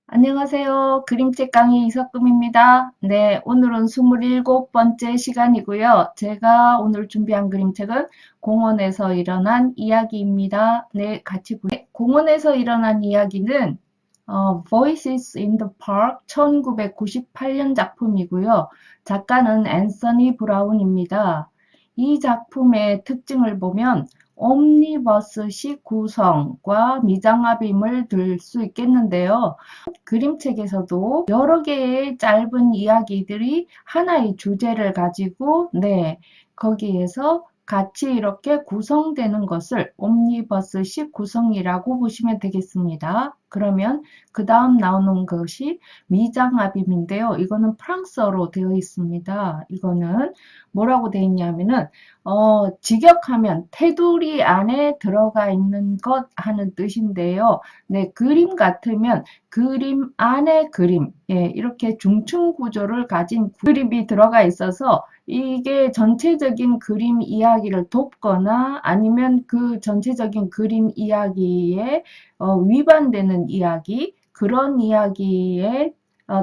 안녕하세요. 그림책 강의 이석금입니다. 네, 오늘은 27번째 시간이고요. 제가 오늘 준비한 그림책은 공원에서 일어난 이야기입니다. 네, 같이 보세요. 공원에서 일어난 이야기는 Voices in the Park 1998년 작품이고요. 작가는 앤서니 브라운입니다. 이 작품의 특징을 보면 옴니버스식 구성과 미장압임을 들 수 있겠는데요. 그림책에서도 여러 개의 짧은 이야기들이 하나의 주제를 가지고 거기에서 같이 이렇게 구성되는 것을 옴니버스식 구성이라고 보시면 되겠습니다. 그러면 그 다음 나오는 것이 미장압임인데요. 이거는 프랑스어로 되어 있습니다. 이거는 뭐라고 되어 있냐면은 직역하면 테두리 안에 들어가 있는 것 하는 뜻인데요. 네, 그림 같으면 그림 안에 그림, 예, 이렇게 중층 구조를 가진 그림이 들어가 있어서 이게 전체적인 그림 이야기를 돕거나 아니면 그 전체적인 그림 이야기에 위반되는 이야기, 그런 이야기의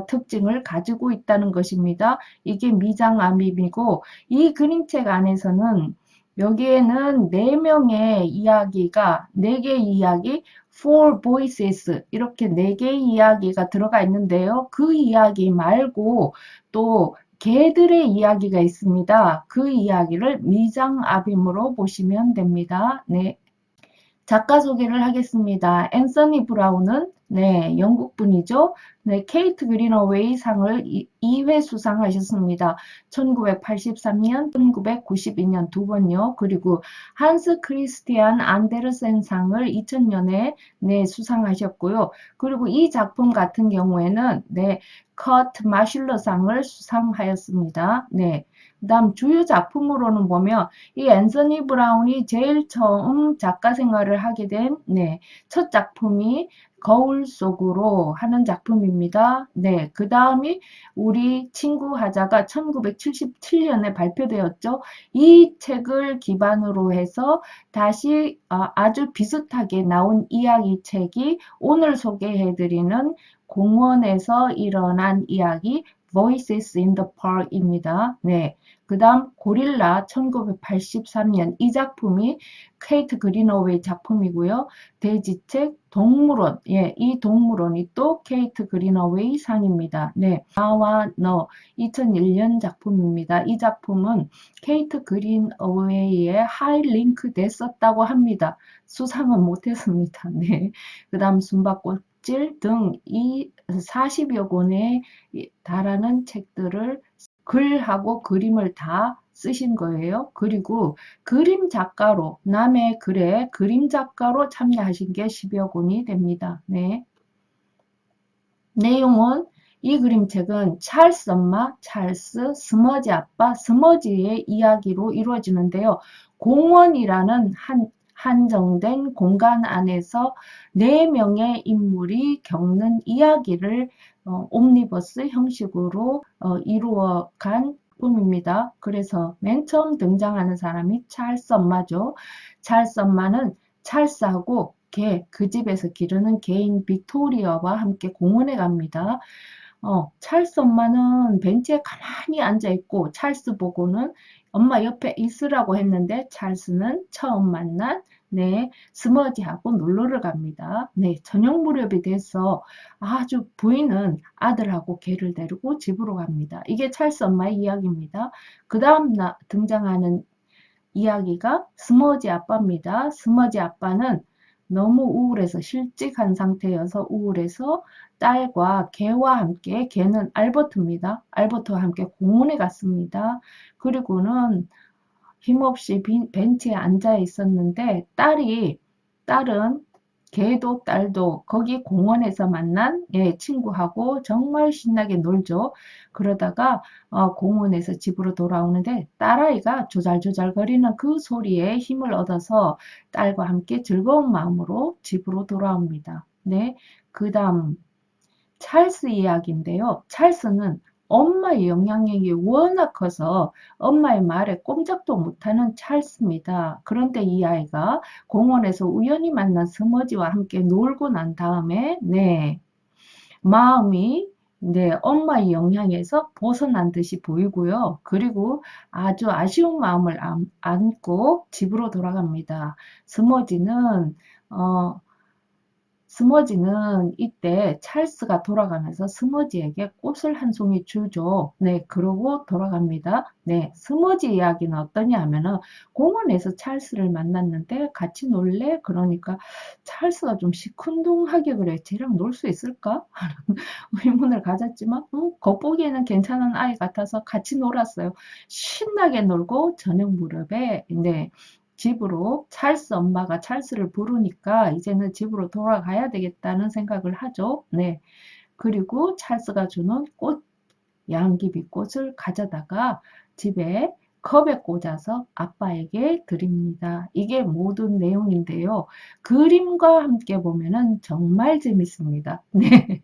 특징을 가지고 있다는 것입니다. 이게 미장암입이고 이 그림책 안에서는 여기에는 네 개의 이야기, four voices 이렇게 네 개의 이야기가 들어가 있는데요. 그 이야기 말고 또 개들의 이야기가 있습니다. 그 이야기를 미장압임으로 보시면 됩니다. 네. 작가 소개를 하겠습니다. 앤서니 브라운은 영국 분이죠. 네, 케이트 그린어웨이 상을 2회 수상하셨습니다. 1983년, 1992년 두 번요. 그리고 한스 크리스티안 안데르센 상을 2000년에 수상하셨고요. 그리고 이 작품 같은 경우에는 커트 마슐러 상을 수상하였습니다. 네. 그다음 주요 작품으로는 보면 이 앤서니 브라운이 제일 처음 작가 생활을 하게 된 첫 작품이 거울 속으로 하는 작품입니다. 네, 그 다음이 우리 친구 하자가 1977년에 발표되었죠. 이 책을 기반으로 해서 다시 아주 비슷하게 나온 이야기 책이 오늘 소개해드리는 공원에서 일어난 이야기 Voices in the Park입니다. 네. 그 다음 고릴라 1983년 이 작품이 케이트 그린어웨이 작품이고요. 돼지책 동물원 이 동물원이 또 케이트 그린어웨이 상입니다. 네, 나와 너 2001년 작품입니다. 이 작품은 케이트 그린어웨이에 하이링크 됐었다고 합니다. 수상은 못했습니다. 네, 그 다음 숨바꼭질 등 이 40여 권에 달하는 책들을 글하고 그림을 다 쓰신 거예요. 그리고 그림 작가로 남의 글에 그림 작가로 참여하신 게 10여 권이 됩니다. 네. 내용은 이 그림책은 찰스 엄마, 찰스, 스머지 아빠, 스머지의 이야기로 이루어지는데요. 공원이라는 한정된 공간 안에서 4명의 인물이 겪는 이야기를 옴니버스 형식으로 이루어간 꿈입니다. 그래서 맨 처음 등장하는 사람이 찰스 엄마죠. 찰스 엄마는 찰스하고 그 집에서 기르는 개인 빅토리아와 함께 공원에 갑니다. 찰스 엄마는 벤치에 가만히 앉아있고 찰스 보고는 엄마 옆에 있으라고 했는데 찰스는 처음 만난 스머지하고 놀러를 갑니다. 저녁 무렵이 돼서 아주 부인은 아들하고 개를 데리고 집으로 갑니다. 이게 찰스 엄마의 이야기입니다. 그 다음 등장하는 이야기가 스머지 아빠입니다. 스머지 아빠는 너무 우울해서 실직한 상태여서 우울해서 딸과 개와 함께 개는 알버트입니다. 알버트와 함께 공원에 갔습니다. 그리고는 힘없이 벤치에 앉아 있었는데 딸은 개도 딸도 거기 공원에서 만난 친구하고 정말 신나게 놀죠. 그러다가 공원에서 집으로 돌아오는데 딸아이가 조잘조잘거리는 그 소리에 힘을 얻어서 딸과 함께 즐거운 마음으로 집으로 돌아옵니다. 네, 그 다음 찰스 이야기인데요. 찰스는 엄마의 영향력이 워낙 커서 엄마의 말에 꼼짝도 못하는 찰스입니다. 그런데 이 아이가 공원에서 우연히 만난 스머지와 함께 놀고 난 다음에 마음이 네, 엄마의 영향에서 벗어난 듯이 보이고요. 그리고 아주 아쉬운 마음을 안고 집으로 돌아갑니다. 스머지는 어, 스머지는 이때 찰스가 돌아가면서 스머지에게 꽃을 한 송이 주죠. 네, 그러고 돌아갑니다. 네, 스머지 이야기는 어떠냐 하면은 공원에서 찰스를 만났는데 같이 놀래? 그러니까 찰스가 좀 시큰둥하게 그래. 쟤랑 놀 수 있을까? 하는 의문을 가졌지만 겉보기에는 괜찮은 아이 같아서 같이 놀았어요. 신나게 놀고 저녁 무렵에 네, 집으로 찰스 엄마가 찰스를 부르니까 이제는 집으로 돌아가야 되겠다는 생각을 하죠. 네. 그리고 찰스가 주는 꽃, 양귀비꽃을 가져다가 집에 컵에 꽂아서 아빠에게 드립니다. 이게 모든 내용인데요. 그림과 함께 보면은 정말 재밌습니다. 네.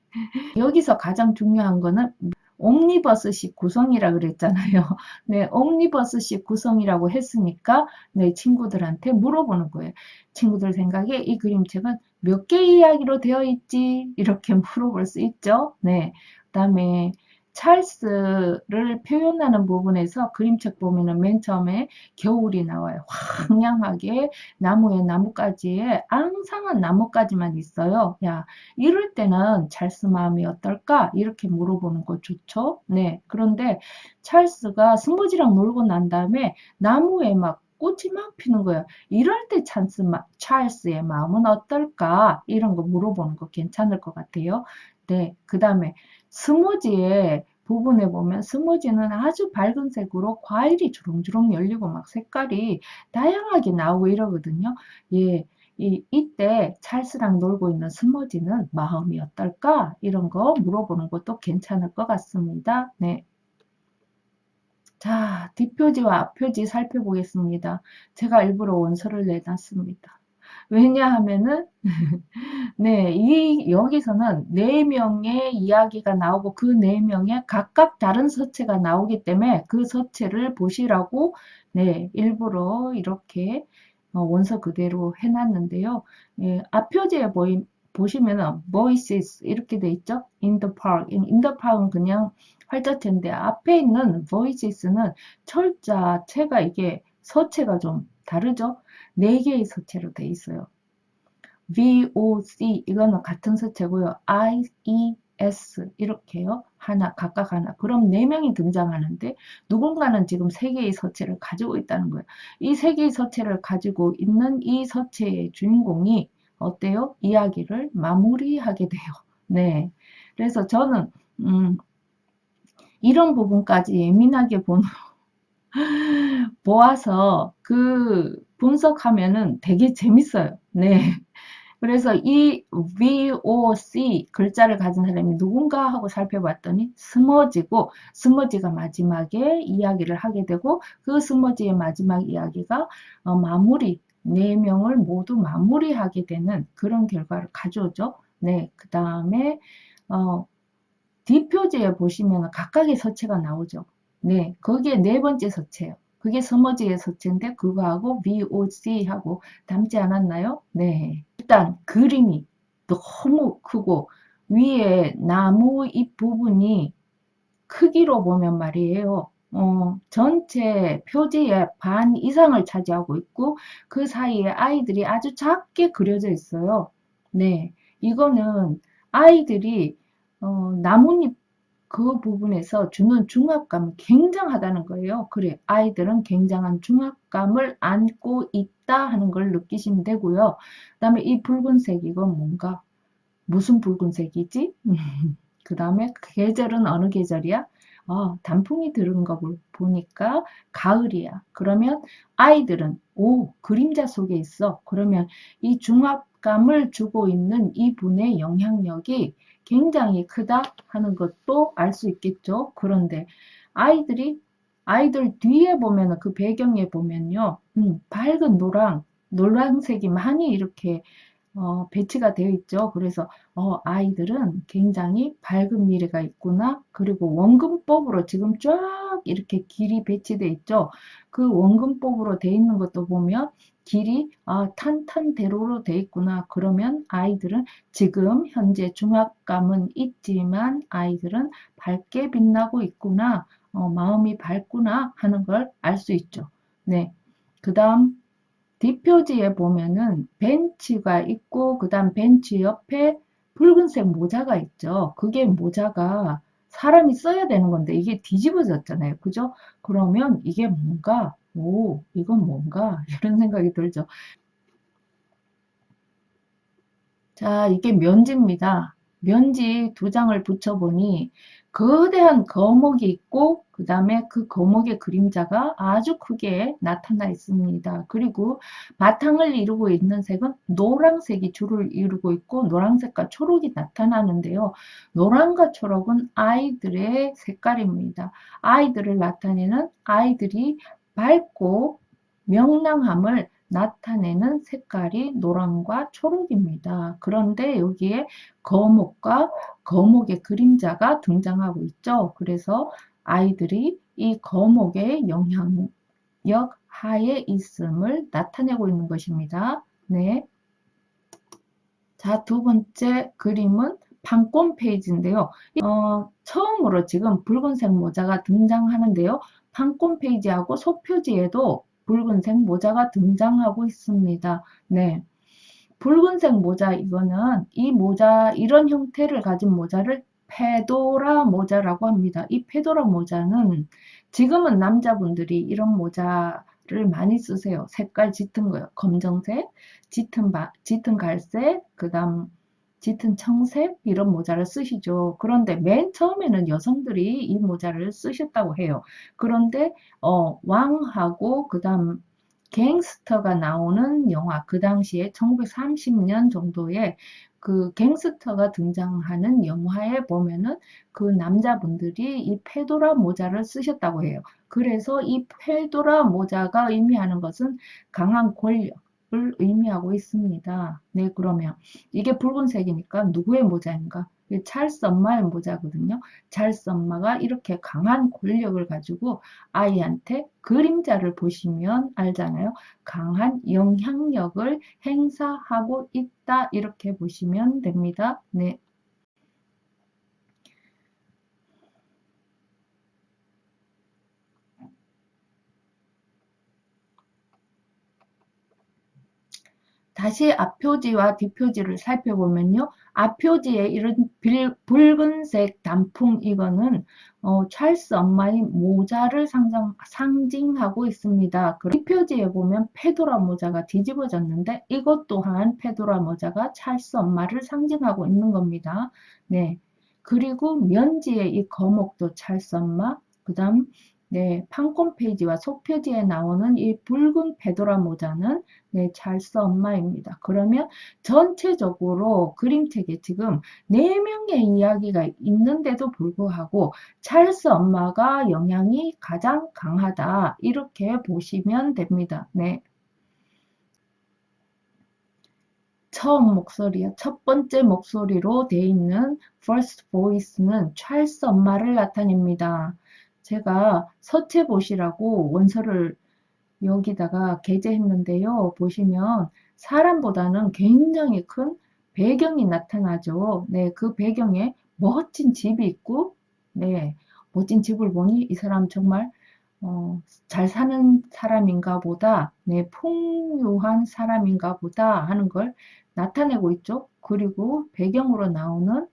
여기서 가장 중요한 거는 옴니버스식 구성이라 그랬잖아요. 네, 옴니버스식 구성이라고 했으니까 네, 친구들한테 물어보는 거예요. 친구들 생각에 이 그림책은 몇 개의 이야기로 되어 있지? 이렇게 물어볼 수 있죠. 네, 그다음에 찰스를 표현하는 부분에서 그림책 보면은 맨 처음에 겨울이 나와요. 황량하게 나무에 나뭇가지에 앙상한 나뭇가지만 있어요. 야, 이럴 때는 찰스 마음이 어떨까? 이렇게 물어보는 거 좋죠? 네. 그런데 찰스가 스무지랑 놀고 난 다음에 나무에 막 꽃이 막 피는 거예요. 이럴 때 찰스의 마음은 어떨까? 이런 거 물어보는 거 괜찮을 것 같아요. 네. 그 다음에 스무지의 부분에 보면 스무지는 아주 밝은 색으로 과일이 주렁주렁 열리고 막 색깔이 다양하게 나오고 이러거든요. 예. 이때 찰스랑 놀고 있는 스머지는 마음이 어떨까? 이런 거 물어보는 것도 괜찮을 것 같습니다. 네. 자, 뒷표지와 앞표지 살펴보겠습니다. 제가 일부러 원서를 내놨습니다. 왜냐하면은, 네, 여기서는 네 명의 이야기가 나오고 그 네 명의 각각 다른 서체가 나오기 때문에 그 서체를 보시라고, 네, 일부러 이렇게 원서 그대로 해놨는데요. 예, 앞표지에 보시면은 voices 이렇게 돼 있죠. in the park. in the park은 그냥 활자체인데 앞에 있는 voices는 철자체가 이게 서체가 좀 다르죠. 네 개의 서체로 돼 있어요. VOC 이거는 같은 서체고요. I, E, S 이렇게요. 하나 각각 하나. 그럼 네 명이 등장하는데 누군가는 지금 세 개의 서체를 가지고 있다는 거예요. 이 세 개의 서체를 가지고 있는 이 서체의 주인공이 어때요? 이야기를 마무리하게 돼요. 네. 그래서 저는 이런 부분까지 예민하게 보아서 그 분석하면은 되게 재밌어요. 네. 그래서 이 VOC 글자를 가진 사람이 누군가 하고 살펴봤더니 스머지고 스머지가 마지막에 이야기를 하게 되고 그 스머지의 마지막 이야기가 마무리 4명을 모두 마무리하게 되는 그런 결과를 가져오죠. 네, 그 다음에 뒷표지에 보시면 각각의 서체가 나오죠. 네, 거기에 네 번째 서체예요. 그게 스머지의 서체인데 그거하고 VOC하고 닮지 않았나요? 네. 일단 그림이 너무 크고 위에 나무 잎 부분이 크기로 보면 말이에요. 전체 표지의 반 이상을 차지하고 있고 그 사이에 아이들이 아주 작게 그려져 있어요. 네, 이거는 아이들이 나뭇잎 그 부분에서 주는 중압감이 굉장하다는 거예요. 그래, 아이들은 굉장한 중압감을 안고 있다 하는 걸 느끼시면 되고요. 그 다음에 이 붉은색 이건 뭔가 무슨 붉은색이지? 그 다음에 계절은 어느 계절이야? 단풍이 들은 거 보니까 가을이야. 그러면 아이들은 그림자 속에 있어. 그러면 이 중압감을 주고 있는 이 분의 영향력이 굉장히 크다 하는 것도 알 수 있겠죠. 그런데 아이들 뒤에 보면은 그 배경에 보면요. 밝은 노란색이 많이 이렇게 배치가 되어 있죠. 그래서 아이들은 굉장히 밝은 미래가 있구나. 그리고 원근법으로 지금 쫙 이렇게 길이 배치되어 있죠. 그 원근법으로 되어 있는 것도 보면 길이 탄탄대로로 돼 있구나. 그러면 아이들은 지금 현재 중압감은 있지만 아이들은 밝게 빛나고 있구나. 마음이 밝구나 하는 걸 알 수 있죠. 네. 그 다음 뒷표지에 보면은 벤치가 있고 그 다음 벤치 옆에 붉은색 모자가 있죠. 그게 모자가 사람이 써야 되는 건데 이게 뒤집어졌잖아요. 그죠? 그러면 이게 뭔가 이건 뭔가 이런 생각이 들죠. 자, 이게 면지입니다. 면지 2장을 붙여보니 거대한 거목이 있고 그 다음에 그 거목의 그림자가 아주 크게 나타나 있습니다. 그리고 바탕을 이루고 있는 색은 노란색이 주를 이루고 있고 노란색과 초록이 나타나는데요. 노란과 초록은 아이들의 색깔입니다. 아이들을 나타내는 아이들이 밝고 명랑함을 나타내는 색깔이 노랑과 초록입니다. 그런데 여기에 거목과 거목의 그림자가 등장하고 있죠. 그래서 아이들이 이 거목의 영향력 하에 있음을 나타내고 있는 것입니다. 네. 자, 2번째 그림은 판권 페이지인데요. 처음으로 지금 붉은색 모자가 등장하는데요. 판권 페이지하고 소표지에도 붉은색 모자가 등장하고 있습니다. 네. 붉은색 모자, 이거는 이 모자, 이런 형태를 가진 모자를 페도라 모자라고 합니다. 이 페도라 모자는 지금은 남자분들이 이런 모자를 많이 쓰세요. 색깔 짙은 거요. 검정색, 짙은 갈색, 그 다음 짙은 청색 이런 모자를 쓰시죠. 그런데 맨 처음에는 여성들이 이 모자를 쓰셨다고 해요. 그런데 왕하고 그 다음 갱스터가 나오는 영화, 그 당시에 1930년 정도에 그 갱스터가 등장하는 영화에 보면은 그 남자분들이 이 페도라 모자를 쓰셨다고 해요. 그래서 이 페도라 모자가 의미하는 것은 강한 권력을 의미하고 있습니다. 네, 그러면 이게 붉은색이니까 누구의 모자인가? 찰스 엄마의 모자거든요. 찰스 엄마가 이렇게 강한 권력을 가지고 아이한테 그림자를 보시면 알잖아요. 강한 영향력을 행사하고 있다. 이렇게 보시면 됩니다. 네. 다시 앞표지와 뒷표지를 살펴보면요. 앞표지에 이런 붉은색 단풍 이거는 찰스 엄마의 모자를 상징하고 있습니다. 뒷표지에 보면 페도라 모자가 뒤집어졌는데 이것 또한 페도라 모자가 찰스 엄마를 상징하고 있는 겁니다. 네. 그리고 면지에 이 거목도 찰스 엄마, 그 다음 네, 판권 페이지와 속표지에 나오는 이 붉은 페도라 모자는 네, 찰스 엄마입니다. 그러면 전체적으로 그림책에 지금 4명의 이야기가 있는데도 불구하고 찰스 엄마가 영향이 가장 강하다. 이렇게 보시면 됩니다. 네. 처음 목소리야. 첫 번째 목소리로 되어 있는 first voice는 찰스 엄마를 나타냅니다. 제가 서체 보시라고 원서를 여기다가 게재했는데요. 보시면 사람보다는 굉장히 큰 배경이 나타나죠. 네, 그 배경에 멋진 집이 있고, 네, 멋진 집을 보니 이 사람 정말 잘 사는 사람인가 보다, 네, 풍요한 사람인가 보다 하는 걸 나타내고 있죠. 그리고 배경으로 나오는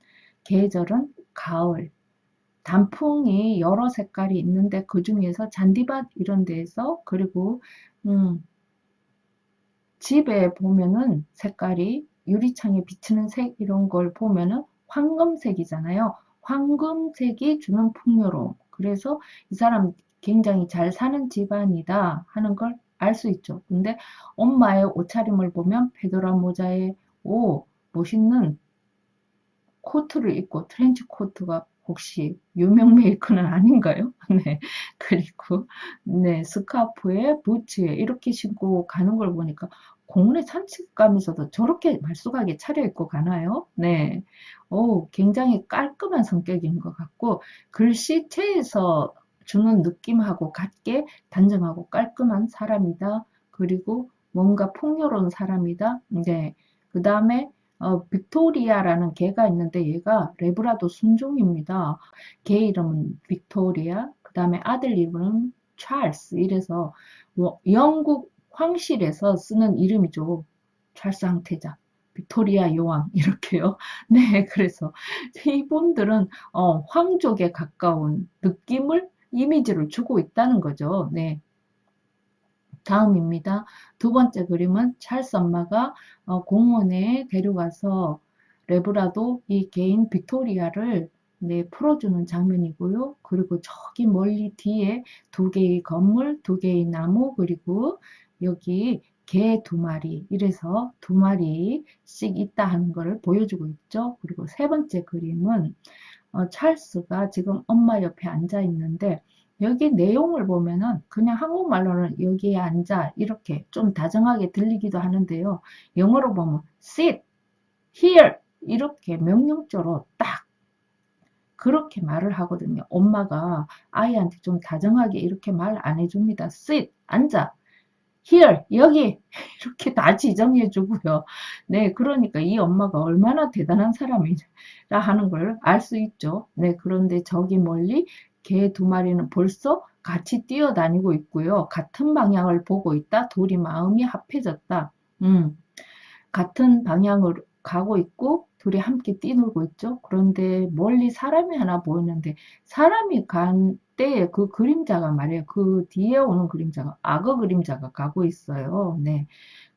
계절은 가을. 단풍이 여러 색깔이 있는데 그 중에서 잔디밭 이런 데에서 그리고 집에 보면은 색깔이 유리창에 비치는 색 이런 걸 보면은 황금색이잖아요. 황금색이 주는 풍요로움. 그래서 이 사람 굉장히 잘 사는 집안이다 하는 걸 알 수 있죠. 근데 엄마의 옷차림을 보면 페도라 모자에 멋있는 코트를 입고 트렌치 코트가 혹시 유명 메이커는 아닌가요? 네. 그리고 네, 스카프에 부츠에 이렇게 신고 가는 걸 보니까 공원에 산책 가면서도 저렇게 말쑥하게 차려입고 가나요? 네. 굉장히 깔끔한 성격인 것 같고 글씨체에서 주는 느낌하고 같게 단정하고 깔끔한 사람이다. 그리고 뭔가 풍요로운 사람이다. 네. 그 다음에 빅토리아라는 개가 있는데 얘가 레브라도 순종입니다. 개 이름은 빅토리아. 그 다음에 아들 이름은 찰스. 이래서 영국 황실에서 쓰는 이름이죠. 찰스 황태자. 빅토리아 여왕 이렇게요. 네, 그래서 이분들은 황족에 가까운 느낌을 이미지를 주고 있다는 거죠. 네. 다음입니다. 두 번째 그림은 찰스 엄마가 공원에 데려가서 레브라도 이 개인 빅토리아를 네, 풀어주는 장면이고요. 그리고 저기 멀리 뒤에 두 개의 건물, 두 개의 나무, 그리고 여기 개 두 마리, 이래서 두 마리씩 있다 하는 것을 보여주고 있죠. 그리고 세 번째 그림은 찰스가 지금 엄마 옆에 앉아 있는데 여기 내용을 보면은 그냥 한국말로는 여기에 앉아 이렇게 좀 다정하게 들리기도 하는데요. 영어로 보면 sit, here 이렇게 명령조로 딱 그렇게 말을 하거든요. 엄마가 아이한테 좀 다정하게 이렇게 말 안 해줍니다. sit, 앉아. here, 여기 이렇게 다 지정해 주고요. 네, 그러니까 이 엄마가 얼마나 대단한 사람이라 하는 걸 알 수 있죠. 네, 그런데 저기 멀리 개 두 마리는 벌써 같이 뛰어다니고 있고요. 같은 방향을 보고 있다. 둘이 마음이 합해졌다. 같은 방향으로 가고 있고 둘이 함께 뛰놀고 있죠. 그런데 멀리 사람이 하나 보이는데 사람이 간 때에 그 그림자가 말이에요. 그 뒤에 오는 그림자가 악어 그림자가 가고 있어요. 네.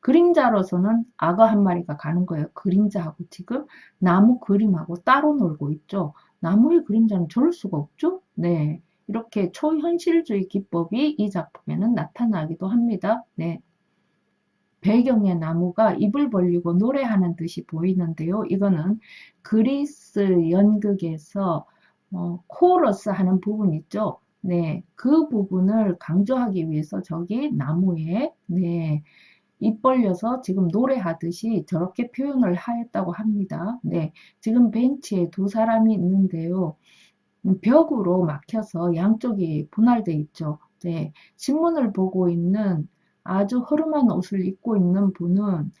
그림자로서는 악어 한 마리가 가는 거예요. 그림자하고 지금 나무 그림하고 따로 놀고 있죠. 나무의 그림자는 저럴 수가 없죠. 네. 이렇게 초현실주의 기법이 이 작품에는 나타나기도 합니다. 네. 배경의 나무가 입을 벌리고 노래하는 듯이 보이는데요. 이거는 그리스 연극에서 코러스 하는 부분 있죠. 네, 그 부분을 강조하기 위해서 저기 나무에 네, 입 벌려서 지금 노래하듯이 저렇게 표현을 하였다고 합니다. 네, 지금 벤치에 두 사람이 있는데요. 벽으로 막혀서 양쪽이 분할돼 있죠. 네, 신문을 보고 있는 아주 허름한 옷을 입고 있는 분은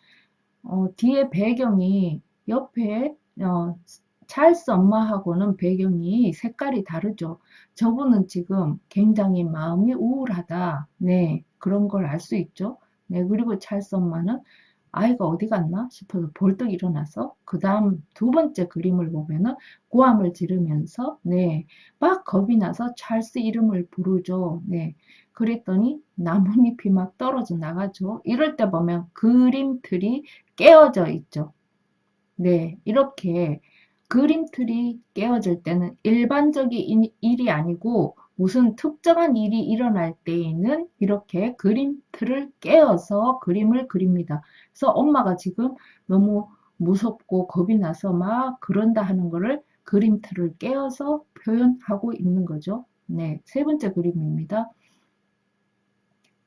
뒤에 배경이 옆에 찰스 엄마하고는 배경이 색깔이 다르죠. 저분은 지금 굉장히 마음이 우울하다. 네, 그런 걸 알 수 있죠. 네, 그리고 찰스 엄마는 아이가 어디 갔나 싶어서 벌떡 일어나서 그 다음 두 번째 그림을 보면은 고함을 지르면서 네, 막 겁이 나서 찰스 이름을 부르죠. 네, 그랬더니 나뭇잎이 막 떨어져 나가죠. 이럴 때 보면 그림틀이 깨어져 있죠. 네, 이렇게 그림틀이 깨어질 때는 일반적인 일이 아니고 무슨 특정한 일이 일어날 때에는 이렇게 그림틀을 깨어서 그림을 그립니다. 그래서 엄마가 지금 너무 무섭고 겁이 나서 막 그런다 하는 거를 그림틀을 깨어서 표현하고 있는 거죠. 네, 세 번째 그림입니다.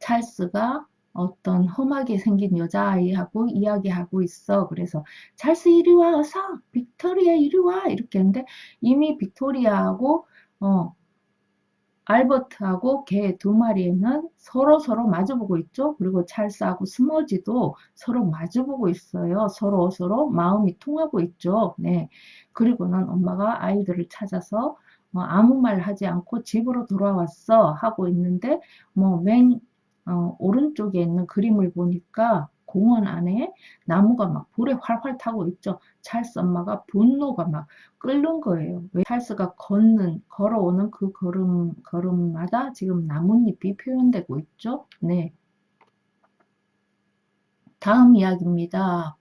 찰스가 어떤 험하게 생긴 여자아이하고 이야기하고 있어. 그래서 찰스 이리 와, 어서. 빅토리아 이리 와. 이렇게 했는데 이미 빅토리아하고 알버트하고 개 두 마리는 서로 마주보고 있죠. 그리고 찰스하고 스머지도 서로 마주보고 있어요. 서로 마음이 통하고 있죠. 네. 그리고는 엄마가 아이들을 찾아서 아무 말 하지 않고 집으로 돌아왔어 하고 있는데 뭐맨 오른쪽에 있는 그림을 보니까 공원 안에 나무가 막 불에 활활 타고 있죠. 찰스 엄마가 분노가 막 끓는 거예요. 왜 찰스가 걸어오는 그 걸음마다 지금 나뭇잎이 표현되고 있죠. 네. 다음 이야기입니다.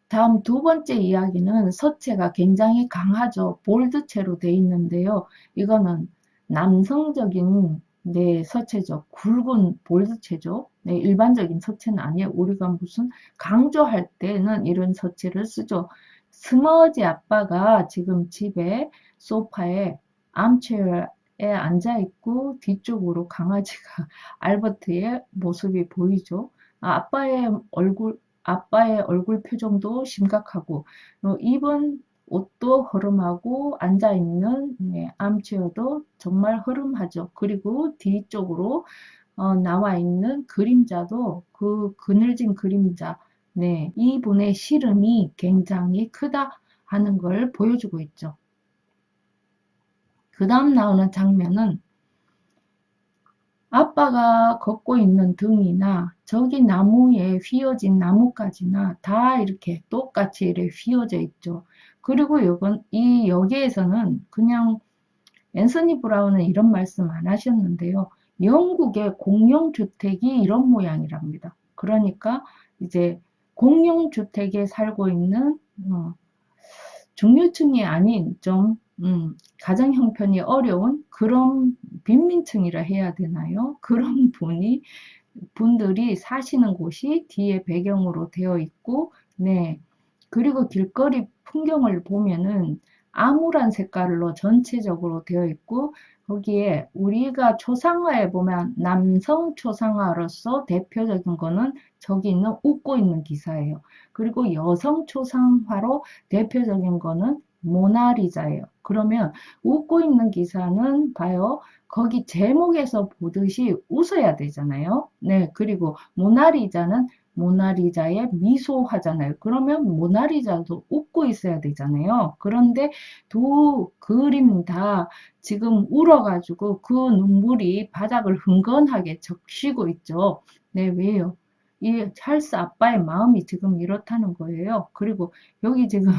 다음 두 번째 이야기는 서체가 굉장히 강하죠. 볼드체로 되어 있는데요. 이거는 남성적인 네, 서체죠. 굵은 볼드체죠. 네, 일반적인 서체는 아니에요. 우리가 무슨 강조할 때는 이런 서체를 쓰죠. 스머지 아빠가 지금 집에 소파에 암체어에 앉아 있고 뒤쪽으로 강아지가 알버트의 모습이 보이죠. 아빠의 얼굴 표정도 심각하고 입은 옷도 허름하고 앉아있는 네, 암체어도 정말 허름하죠. 그리고 뒤쪽으로 나와 있는 그림자도 그 그늘진 그림자, 네, 이분의 시름이 굉장히 크다 하는 걸 보여주고 있죠. 그 다음 나오는 장면은 아빠가 걷고 있는 등이나 저기 나무에 휘어진 나뭇가지나 다 이렇게 똑같이 이렇게 휘어져 있죠. 그리고 여기에서는 그냥 앤서니 브라운은 이런 말씀 안 하셨는데요. 영국의 공용주택이 이런 모양이랍니다. 그러니까 이제 공용주택에 살고 있는 중류층이 아닌 좀 가정 형편이 어려운 그런 빈민층이라 해야 되나요? 그런 분들이 사시는 곳이 뒤에 배경으로 되어 있고, 네. 그리고 길거리 풍경을 보면은 암울한 색깔로 전체적으로 되어 있고, 거기에 우리가 초상화에 보면 남성 초상화로서 대표적인 거는 저기 있는 웃고 있는 기사예요. 그리고 여성 초상화로 대표적인 거는 모나리자예요. 그러면 웃고 있는 기사는 봐요. 거기 제목에서 보듯이 웃어야 되잖아요. 네, 그리고 모나리자는 모나리자의 미소하잖아요. 그러면 모나리자도 웃고 있어야 되잖아요. 그런데 두 그림 다 지금 울어가지고 그 눈물이 바닥을 흥건하게 적시고 있죠. 네, 왜요? 이 찰스 아빠의 마음이 지금 이렇다는 거예요. 그리고 여기 지금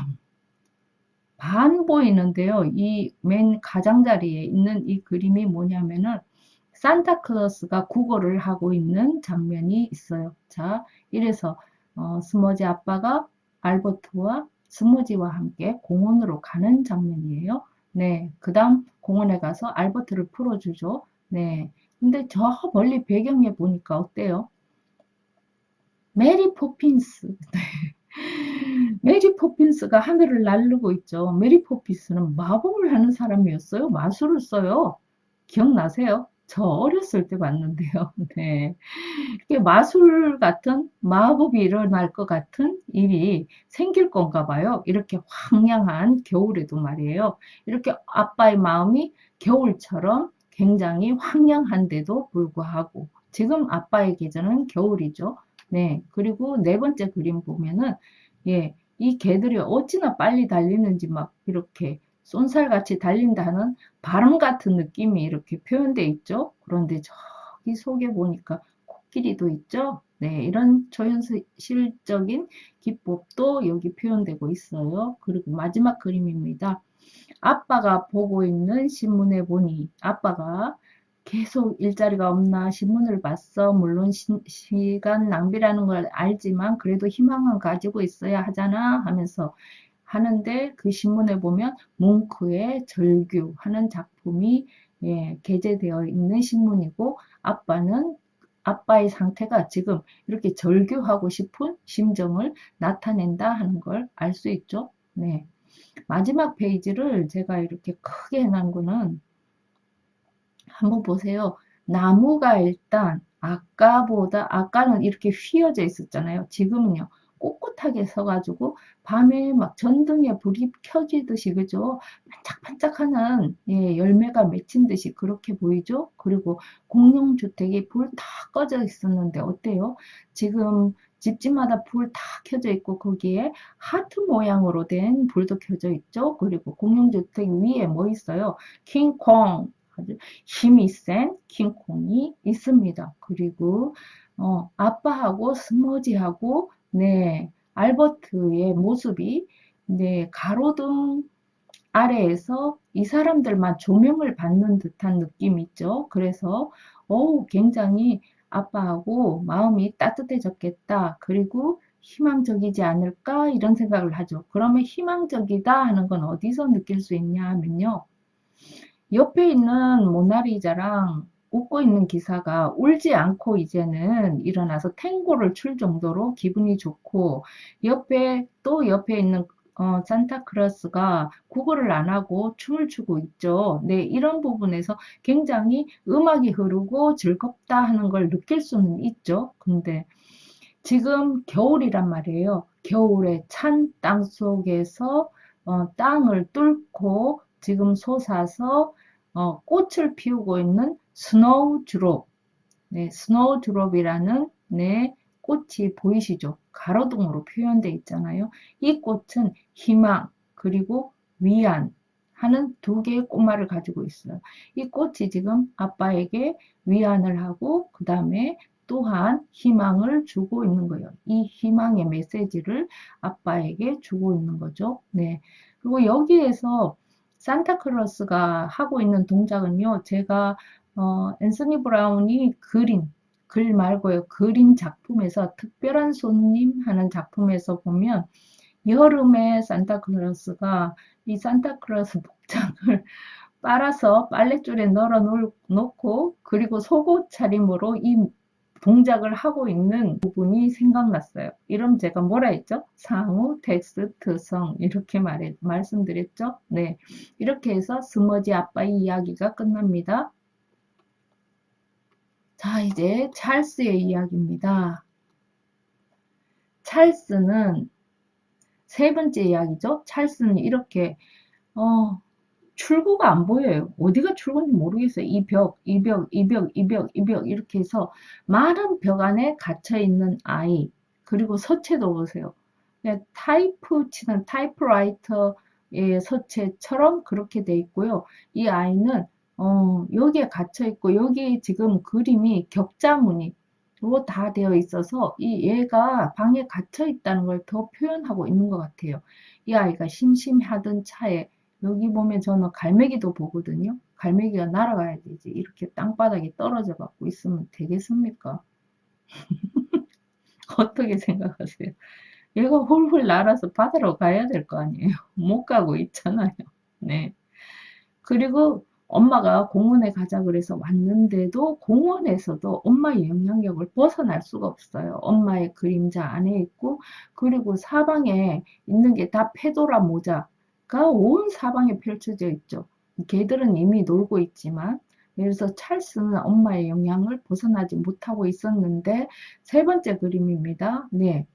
반 보이는데요. 이 맨 가장자리에 있는 이 그림이 뭐냐면은 산타클로스가 구걸을 하고 있는 장면이 있어요. 자, 이래서 스머지 아빠가 알버트와 스머지와 함께 공원으로 가는 장면이에요. 네, 그 다음 공원에 가서 알버트를 풀어주죠. 네, 근데 저 멀리 배경에 보니까 어때요? 메리 포핀스. 메리 포핀스가 하늘을 나르고 있죠. 메리 포핀스는 마법을 하는 사람이었어요. 마술을 써요. 기억나세요? 저 어렸을 때 봤는데요. 네. 이게 마술 같은 마법이 일어날 것 같은 일이 생길 건가 봐요. 이렇게 황량한 겨울에도 말이에요. 이렇게 아빠의 마음이 겨울처럼 굉장히 황량한데도 불구하고 지금 아빠의 계절은 겨울이죠. 네. 그리고 네 번째 그림 보면은 예, 이 개들이 어찌나 빨리 달리는지 막 이렇게 쏜살같이 달린다는 바람 같은 느낌이 이렇게 표현되어 있죠. 그런데 저기 속에 보니까 코끼리도 있죠. 네, 이런 초현실적인 기법도 여기 표현되고 있어요. 그리고 마지막 그림입니다. 아빠가 보고 있는 신문에 보니 아빠가 계속 일자리가 없나 신문을 봤어. 물론 시간 낭비라는 걸 알지만 그래도 희망은 가지고 있어야 하잖아 하면서 하는데 그 신문에 보면 뭉크의 절규 하는 작품이 게재되어 있는 신문이고 아빠의 상태가 지금 이렇게 절규하고 싶은 심정을 나타낸다 하는 걸 알 수 있죠. 네. 마지막 페이지를 제가 이렇게 크게 해놓은 거는 한번 보세요. 나무가 일단 아까는 이렇게 휘어져 있었잖아요. 지금은요. 꼿꼿하게 서가지고 밤에 막 전등에 불이 켜지듯이 그죠? 반짝반짝하는 열매가 맺힌 듯이 그렇게 보이죠? 그리고 공룡주택이 불 다 꺼져 있었는데 어때요? 지금 집집마다 불 다 켜져 있고 거기에 하트 모양으로 된 불도 켜져 있죠? 그리고 공룡주택 위에 뭐 있어요? 킹콩 아주 힘이 센 킹콩이 있습니다. 그리고 아빠하고 스머지하고 네 알버트의 모습이 네 가로등 아래에서 이 사람들만 조명을 받는 듯한 느낌이 있죠. 그래서 굉장히 아빠하고 마음이 따뜻해졌겠다. 그리고 희망적이지 않을까 이런 생각을 하죠. 그러면 희망적이다 하는 건 어디서 느낄 수 있냐 하면요. 옆에 있는 모나리자랑 웃고 있는 기사가 울지 않고 이제는 일어나서 탱고를 출 정도로 기분이 좋고 옆에 있는 산타클로스가 구걸을 안 하고 춤을 추고 있죠. 네, 이런 부분에서 굉장히 음악이 흐르고 즐겁다 하는 걸 느낄 수는 있죠. 근데 지금 겨울이란 말이에요. 겨울에 찬 땅 속에서 땅을 뚫고 지금 솟아서 꽃을 피우고 있는 스노우 드롭. 네, 스노우드롭이라는 네, 꽃이 보이시죠? 가로등으로 표현되어 있잖아요. 이 꽃은 희망 그리고 위안 하는 두 개의 꽃말을 가지고 있어요. 이 꽃이 지금 아빠에게 위안을 하고 그 다음에 또한 희망을 주고 있는 거예요. 이 희망의 메시지를 아빠에게 주고 있는 거죠. 네. 그리고 여기에서 산타클로스가 하고 있는 동작은요. 제가 앤서니 브라운이 그린 글 말고요. 그린 작품에서 특별한 손님 하는 작품에서 보면 여름에 산타클로스가 이 산타클로스 복장을 빨아서 빨랫줄에 널어 놓고 그리고 속옷 차림으로 이 동작을 하고 있는 부분이 생각났어요. 이러면 제가 뭐라 했죠? 상호, 텍스트, 성 이렇게 말씀드렸죠? 네, 이렇게 해서 스머지 아빠의 이야기가 끝납니다. 자, 이제 찰스의 이야기입니다. 찰스는 세 번째 이야기죠. 찰스는 이렇게 출구가 안 보여요. 어디가 출구인지 모르겠어요. 이 벽, 이 벽, 이 벽, 이 벽, 이 벽 이렇게 해서 많은 벽 안에 gat혀 있는 아이. 그리고 서체도 보세요. 그냥 타이프 치는 타이프라이터의 서체처럼 그렇게 돼 있고요. 이 아이는 여기에 갇혀 있고 여기 지금 그림이 격자무늬 로 다 되어 있어서 이 얘가 방에 갇혀 있다는 걸 더 표현하고 있는 것 같아요. 이 아이가 심심하던 차에 여기 보면 저는 갈매기도 보거든요. 갈매기가 날아가야 되지. 이렇게 땅바닥에 떨어져 갖고 있으면 되겠습니까? 어떻게 생각하세요? 얘가 훌훌 날아서 바다로 가야 될 거 아니에요. 못 가고 있잖아요. 네. 그리고 엄마가 공원에 가자 그래서 왔는데도 공원에서도 엄마의 영향력을 벗어날 수가 없어요. 엄마의 그림자 안에 있고 그리고 사방에 있는 게 다 페도라 모자가 온 사방에 펼쳐져 있죠. 개들은 이미 놀고 있지만 그래서 찰스는 엄마의 영향을 벗어나지 못하고 있었는데 세 번째 그림입니다. 네.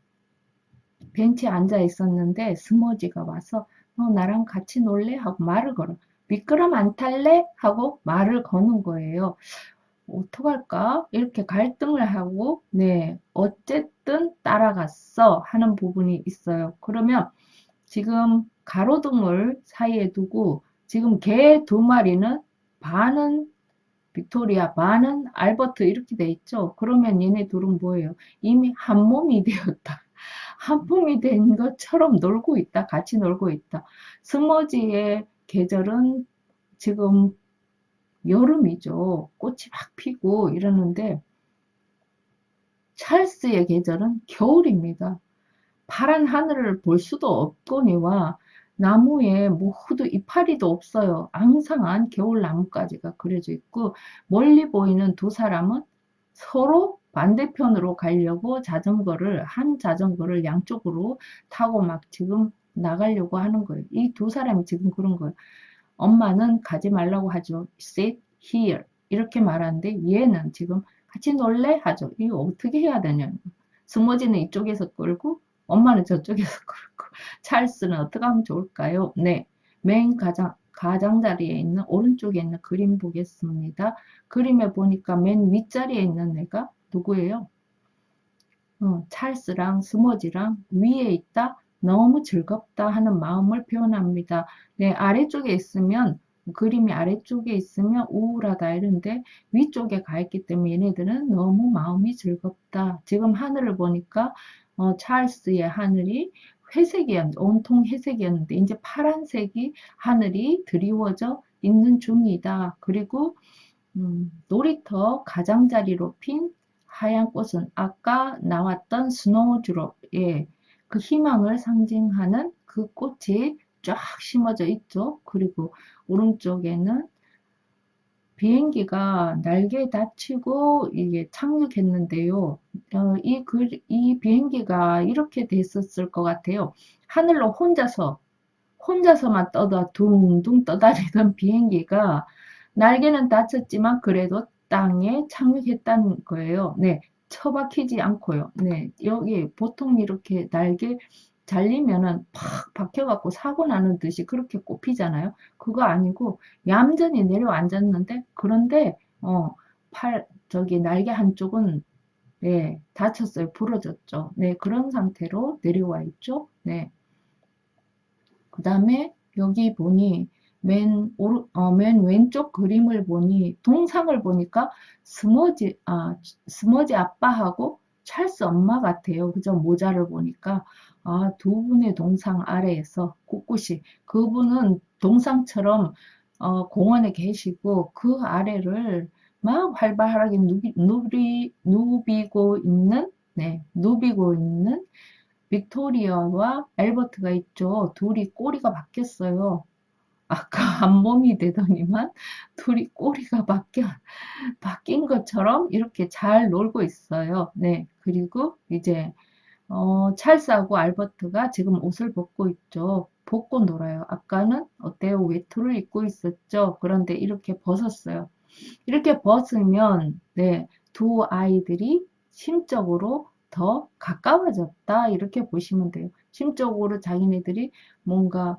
벤치에 앉아 있었는데 스머지가 와서 너 나랑 같이 놀래? 하고 말을 걸어. 미끄럼 안 탈래? 하고 말을 거는 거예요. 어떡할까? 이렇게 갈등을 하고 네 어쨌든 따라갔어 하는 부분이 있어요. 그러면 지금 가로등을 사이에 두고 지금 개 두 마리는 반은 빅토리아, 반은 알버트 이렇게 돼 있죠. 그러면 얘네 둘은 뭐예요? 이미 한 몸이 되었다. 한 몸이 된 것처럼 놀고 있다. 같이 놀고 있다. 스머지의 계절은 지금 여름이죠. 꽃이 막 피고 이러는데 찰스의 계절은 겨울입니다. 파란 하늘을 볼 수도 없거니와 나무에 모두 이파리도 없어요. 앙상한 겨울 나뭇가지가 그려져 있고 멀리 보이는 두 사람은 서로 반대편으로 가려고 한 자전거를 양쪽으로 타고 막 지금 나가려고 하는 거예요. 이 두 사람이 지금 그런 거예요. 엄마는 가지 말라고 하죠. Sit here. 이렇게 말하는데 얘는 지금 같이 놀래? 하죠. 이거 어떻게 해야 되냐고. 스머지는 이쪽에서 끌고 엄마는 저쪽에서 끌고 찰스는 어떻게 하면 좋을까요? 네. 맨 가장자리에 있는 오른쪽에 있는 그림 보겠습니다. 그림에 보니까 맨 윗자리에 있는 애가 누구예요? 찰스랑 스머지랑 위에 있다. 너무 즐겁다 하는 마음을 표현합니다. 네, 아래쪽에 있으면 그림이 아래쪽에 있으면 우울하다 이런데 위쪽에 가 있기 때문에 얘네들은 너무 마음이 즐겁다. 지금 하늘을 보니까 찰스의 하늘이 회색이었는데 온통 회색이었는데 이제 파란색이 하늘이 드리워져 있는 중이다. 그리고 놀이터 가장자리로 핀 하얀 꽃은 아까 나왔던 스노우드롭, 예, 그 희망을 상징하는 그 꽃이 쫙 심어져 있죠. 그리고 오른쪽에는 비행기가 날개에 다치고 이게 착륙했는데요. 이 비행기가 이렇게 됐었을 것 같아요. 하늘로 혼자서만 둥둥 떠다니던 비행기가 날개는 다쳤지만 그래도 땅에 착륙했다는 거예요. 네, 처박히지 않고요. 네, 여기 보통 이렇게 날개 잘리면은 팍 박혀갖고 사고 나는 듯이 그렇게 꼽히잖아요. 그거 아니고 얌전히 내려앉았는데 그런데 저기 날개 한쪽은 네, 다쳤어요. 부러졌죠. 네, 그런 상태로 내려와 있죠. 네. 그 다음에 여기 보니 맨 왼쪽 그림을 보니 동상을 보니까 스머지 아빠하고 찰스 엄마 같아요. 그죠? 모자를 보니까 두 분의 동상 아래에서 꿋꿋이 그분은 동상처럼 공원에 계시고 그 아래를 막 활발하게 누비고 있는 빅토리아와 알버트가 있죠. 둘이 꼬리가 바뀌었어요. 아까 한 몸이 되더니만 둘이 꼬리가 바뀐 것처럼 이렇게 잘 놀고 있어요. 네. 그리고 이제, 찰스하고 알버트가 지금 옷을 벗고 있죠. 벗고 놀아요. 아까는 어때요? 외투를 입고 있었죠. 그런데 이렇게 벗었어요. 이렇게 벗으면, 네, 두 아이들이 심적으로 더 가까워졌다. 이렇게 보시면 돼요. 심적으로 자기네들이 뭔가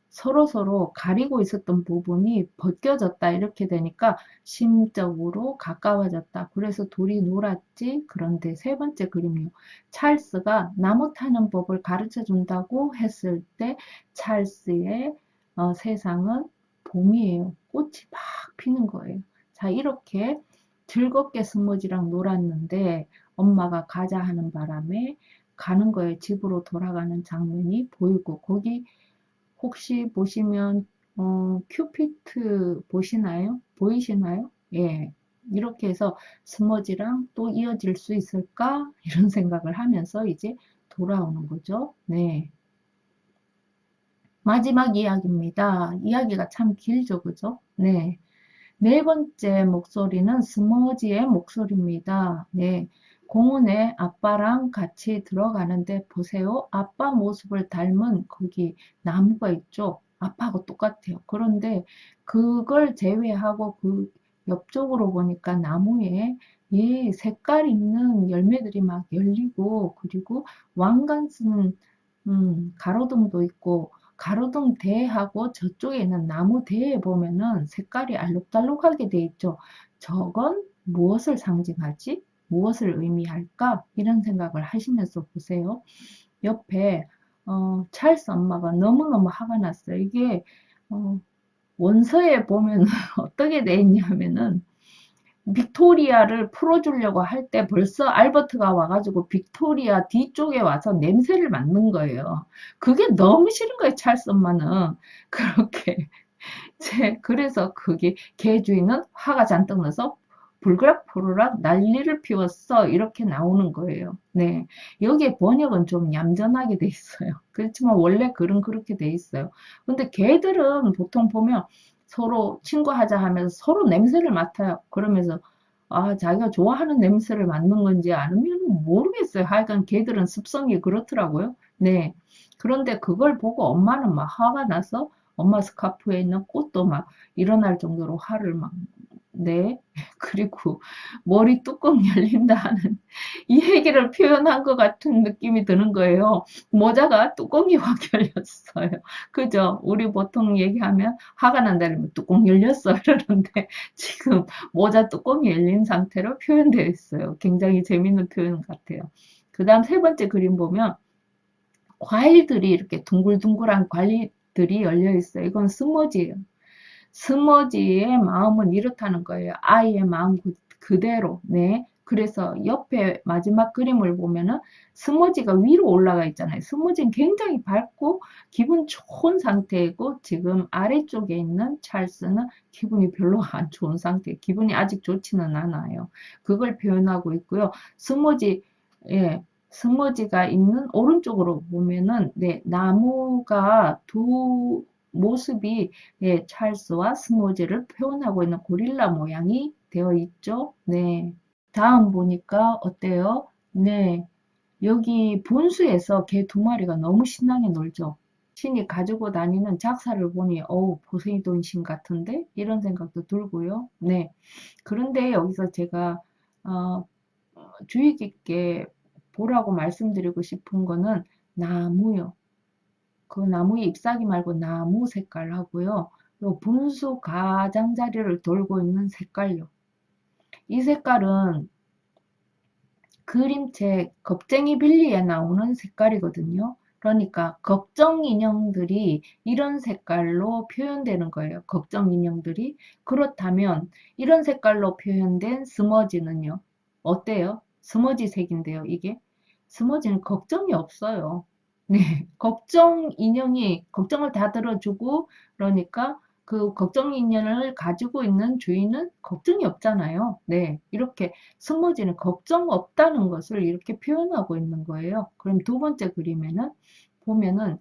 서로서로 가리고 있었던 부분이 벗겨졌다. 이렇게 되니까 심적으로 가까워졌다. 그래서 둘이 놀았지. 그런데 세 번째 그림이요. 찰스가 나무 타는 법을 가르쳐 준다고 했을 때 찰스의 세상은 봄이에요. 꽃이 막 피는 거예요. 자, 이렇게 즐겁게 스머지랑 놀았는데 엄마가 가자 하는 바람에 가는 거예요. 집으로 돌아가는 장면이 보이고 거기 혹시 보시면 큐피트 보시나요? 보이시나요? 예. 이렇게 해서 스머지랑 또 이어질 수 있을까? 이런 생각을 하면서 이제 돌아오는 거죠. 네. 마지막 이야기입니다. 이야기가 참 길죠, 그죠? 네. 네 번째 목소리는 스머지의 목소리입니다. 네. 공원에 아빠랑 같이 들어가는데 보세요. 아빠 모습을 닮은 거기 나무가 있죠. 아빠하고 똑같아요. 그런데 그걸 제외하고 그 옆쪽으로 보니까 나무에 색깔 있는 열매들이 막 열리고 그리고 왕관 쓴 가로등도 있고 가로등 대하고 저쪽에 있는 나무 대에 보면은 색깔이 알록달록하게 돼 있죠. 저건 무엇을 상징하지? 무엇을 의미할까? 이런 생각을 하시면서 보세요. 옆에 찰스 엄마가 너무너무 화가 났어요. 이게 어, 원서에 보면 어떻게 돼 있냐면은 빅토리아를 풀어주려고 할 때 벌써 알버트가 와가지고 빅토리아 뒤쪽에 와서 냄새를 맡는 거예요. 그게 너무 싫은 거예요, 찰스 엄마는. 그렇게. 그래서 그게 개주인은 화가 잔뜩 나서 불그락불그락 난리를 피웠어. 이렇게 나오는 거예요. 네. 여기에 번역은 좀 얌전하게 돼 있어요. 그렇지만 원래 글은 그렇게 돼 있어요. 근데 개들은 보통 보면 서로 친구하자 하면서 서로 냄새를 맡아요. 그러면서 자기가 좋아하는 냄새를 맡는 건지 아니면 모르겠어요. 하여간 개들은 습성이 그렇더라고요. 네. 그런데 그걸 보고 엄마는 막 화가 나서 엄마 스카프에 있는 꽃도 막 일어날 정도로 화를 막 네. 그리고 머리 뚜껑 열린다는 이 얘기를 표현한 것 같은 느낌이 드는 거예요. 모자가 뚜껑이 확 열렸어요. 그죠? 우리 보통 얘기하면 화가 난다면 뚜껑 열렸어 이러는데 지금 모자 뚜껑이 열린 상태로 표현되어 있어요. 굉장히 재밌는 표현 같아요. 그 다음 세 번째 그림 보면 과일들이 이렇게 둥글둥글한 과일들이 열려 있어요. 이건 스머지예요. 스머지의 마음은 이렇다는 거예요. 아이의 마음 그대로. 네. 그래서 옆에 마지막 그림을 보면은 스머지가 위로 올라가 있잖아요. 스머지는 굉장히 밝고 기분 좋은 상태이고 지금 아래쪽에 있는 찰스는 기분이 별로 안 좋은 상태. 기분이 아직 좋지는 않아요. 그걸 표현하고 있고요. 예, 스머지가 있는 오른쪽으로 보면은 네, 나무가 두 모습이 찰스와 스모지를 표현하고 있는 고릴라 모양이 되어 있죠. 네. 다음 보니까 어때요? 네. 여기 분수에서 개 두 마리가 너무 신나게 놀죠. 신이 가지고 다니는 작사를 보니 포세이돈 신 같은데 이런 생각도 들고요. 네. 그런데 여기서 제가 어, 주의 깊게 보라고 말씀드리고 싶은 거는 나무요. 그 나무의 잎사귀 말고 나무 색깔 하고요. 요 분수 가장자리를 돌고 있는 색깔요. 이 색깔은 그림책 겁쟁이 빌리에 나오는 색깔이거든요. 그러니까 걱정 인형들이 이런 색깔로 표현되는 거예요. 걱정 인형들이. 그렇다면 이런 색깔로 표현된 스머지는요. 어때요? 스머지 색인데요, 이게. 스머지는 걱정이 없어요. 네, 걱정 인형이 걱정을 다 들어주고 그러니까 그 걱정 인형을 가지고 있는 주인은 걱정이 없잖아요. 네, 이렇게 스무지는 걱정 없다는 것을 이렇게 표현하고 있는 거예요. 그럼 두 번째 그림에는 보면은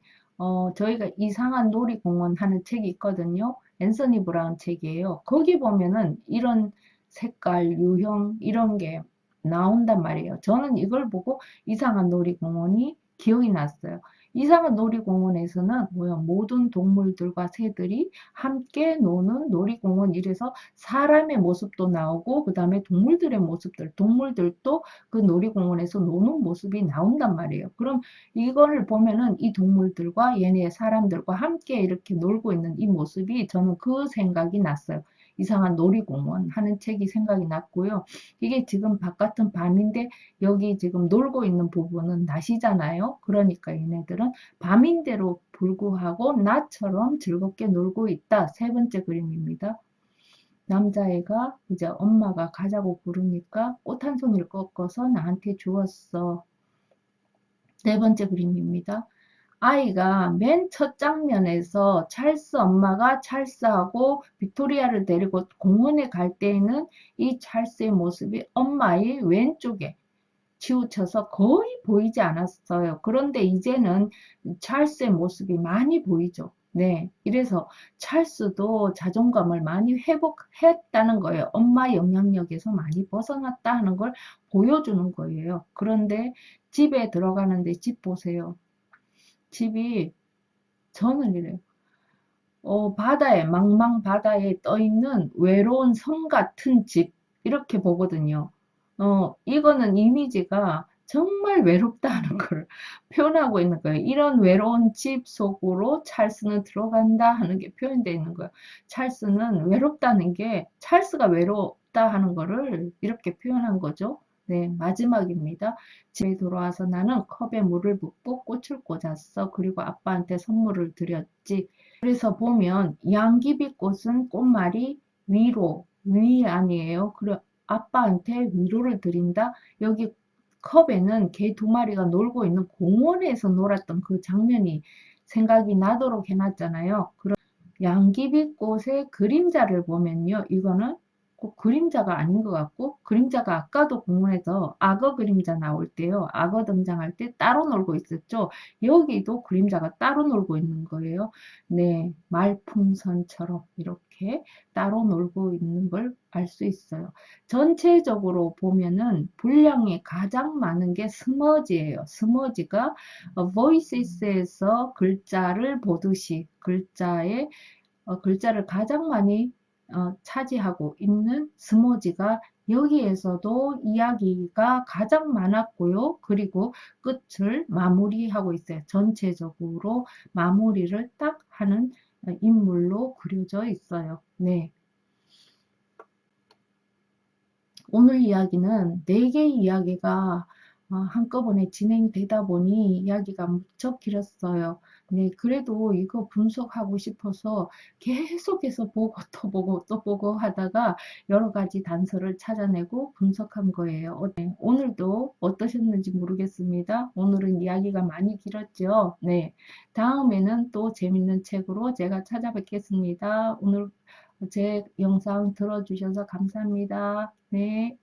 저희가 이상한 놀이공원 하는 책이 있거든요. 앤서니 브라운 책이에요. 거기 보면은 이런 색깔, 유형 이런 게 나온단 말이에요. 저는 이걸 보고 이상한 놀이공원이 기억이 났어요. 이상한 놀이공원에서는 뭐야, 모든 동물들과 새들이 함께 노는 놀이공원 이래서 사람의 모습도 나오고 그 다음에 동물들의 모습들, 동물들도 그 놀이공원에서 노는 모습이 나온단 말이에요. 그럼 이거를 보면은 이 동물들과 얘네 사람들과 함께 이렇게 놀고 있는 이 모습이 저는 그 생각이 났어요. 이상한 놀이공원 하는 책이 생각이 났고요. 이게 지금 바깥은 밤인데 여기 지금 놀고 있는 부분은 낮이잖아요. 그러니까 얘네들은 밤인데도 불구하고 낮처럼 즐겁게 놀고 있다. 세 번째 그림입니다. 남자애가 이제 엄마가 가자고 부르니까 꽃 한 송이를 꺾어서 나한테 주었어. 네 번째 그림입니다. 아이가 맨 첫 장면에서 찰스 엄마가 찰스하고 빅토리아를 데리고 공원에 갈 때에는 이 찰스의 모습이 엄마의 왼쪽에 치우쳐서 거의 보이지 않았어요. 그런데 이제는 찰스의 모습이 많이 보이죠. 네. 이래서 찰스도 자존감을 많이 회복했다는 거예요. 엄마 영향력에서 많이 벗어났다 하는 걸 보여주는 거예요. 그런데 집에 들어가는데 집 보세요. 집이 저는 이래요. 바다에, 망망 바다에 떠 있는 외로운 섬 같은 집, 이렇게 보거든요. 이거는 이미지가 정말 외롭다는 걸 표현하고 있는 거예요. 이런 외로운 집 속으로 찰스는 들어간다 하는 게 표현되어 있는 거예요. 찰스는 외롭다는 게, 찰스가 외롭다 하는 거를 이렇게 표현한 거죠. 네, 마지막입니다. 집에 돌아와서 나는 컵에 물을 붓고 꽃을 꽂았어. 그리고 아빠한테 선물을 드렸지. 그래서 보면 양귀비꽃은 꽃말이 위 아니에요. 그래 아빠한테 위로를 드린다. 여기 컵에는 개 두 마리가 놀고 있는 공원에서 놀았던 그 장면이 생각이 나도록 해놨잖아요. 양귀비꽃의 그림자를 보면요. 이거는 꼭 그림자가 아닌 것 같고 그림자가 아까도 공원에서 악어 그림자 나올 때요. 악어 등장할 때 따로 놀고 있었죠. 여기도 그림자가 따로 놀고 있는 거예요. 네, 말풍선처럼 이렇게 따로 놀고 있는 걸 알 수 있어요. 전체적으로 보면은 분량이 가장 많은 게 스머지예요. 스머지가 voices에서 글자를 보듯이 글자를 가장 많이 차지하고 있는 스모지가 여기에서도 이야기가 가장 많았고요. 그리고 끝을 마무리하고 있어요. 전체적으로 마무리를 딱 하는 인물로 그려져 있어요. 네. 오늘 이야기는 4개의 이야기가 한꺼번에 진행되다 보니 이야기가 무척 길었어요. 네, 그래도 이거 분석하고 싶어서 계속해서 보고 또 보고 또 보고 하다가 여러 가지 단서를 찾아내고 분석한 거예요. 네, 오늘도 어떠셨는지 모르겠습니다. 오늘은 이야기가 많이 길었죠. 네, 다음에는 또 재밌는 책으로 제가 찾아뵙겠습니다. 오늘 제 영상 들어주셔서 감사합니다. 네.